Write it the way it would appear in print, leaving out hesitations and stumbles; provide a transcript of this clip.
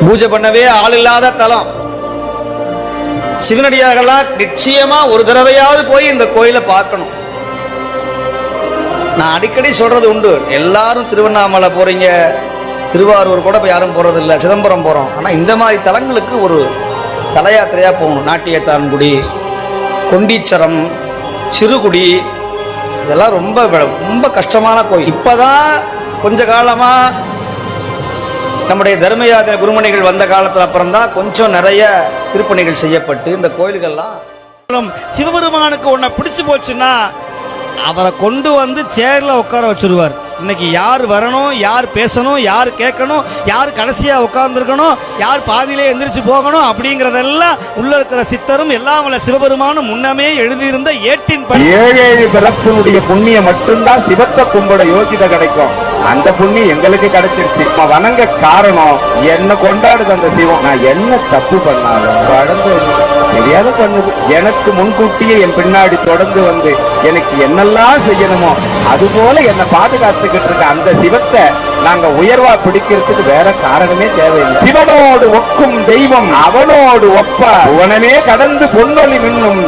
பூஜை பண்ணவே ஆள் இல்லாத தலம். சிவனடியார்களா நிச்சயமா ஒரு தடவையாவது போய் இந்த கோயிலை பார்க்கணும். நான் அடிக்கடி சொல்றது உண்டு, எல்லாரும் திருவண்ணாமலை போறீங்க, திருவாரூர் கூட யாரும் போறது இல்லை, சிதம்பரம் போறோம். ஆனா இந்த மாதிரி தலங்களுக்கு ஒரு தல யாத்திரையா போகணும். நாட்டியத்தான்குடி, கொண்டீச்சரம், சிறுகுடி, இதெல்லாம் ரொம்ப ரொம்ப கஷ்டமான கோயில். இப்பதான் கொஞ்ச காலமா நம்முடைய தர்மயாத்திரை குருமணிகள் வந்த காலத்துல அப்புறம் தான் கொஞ்சம் நிறைய திருப்பணிகள் செய்யப்பட்டு இந்த கோயில்கள்லாம். சிவபெருமானுக்கு உன்னை பிடிச்சு போச்சுன்னா அவரை கொண்டு வந்து சேர்ல உட்கார வச்சிருவார். இன்னைக்கு யார் வரணும், யார் பேசணும், யார் கேட்கணும், யார் கடைசியா உட்கார்ந்துருக்கணும், யார் பாதியிலே எந்திரிச்சு போகணும் அப்படிங்கறதெல்லாம் உள்ள இருக்கிற சித்தரும் எல்லாம் சிவபெருமானும் முன்னமே எழுதியிருந்த ஏட்டின் படி. 7 பிறப்பினுடைய புண்ணியம் மட்டும்தான் சிவத்தை கும்பிட யோசித கிடைக்கும். அந்த புண்ணியம் எங்களுக்கு கிடைச்சிருச்சு. வணங்க காரணம் என்ன கொண்டாடுது அந்த சிவம். நான் என்ன தப்பு பண்ணாலும் கடந்து தெரியாத பண்ணுது. எனக்கு முன்கூட்டியே என் பின்னாடி தொடர்ந்து வந்து எனக்கு என்னெல்லாம் செய்யணுமோ அது போல என்னை பாதுகாத்துக்கிட்டு இருக்க அந்த சிவத்தை நாங்க உயர்வா பிடிக்கிறதுக்கு வேற காரணமே தேவையில்லை. சிவனோடு ஒக்கும் தெய்வம் அவனோடு ஒப்ப உவனமே கடந்து பொன்னொலி மின்னும்.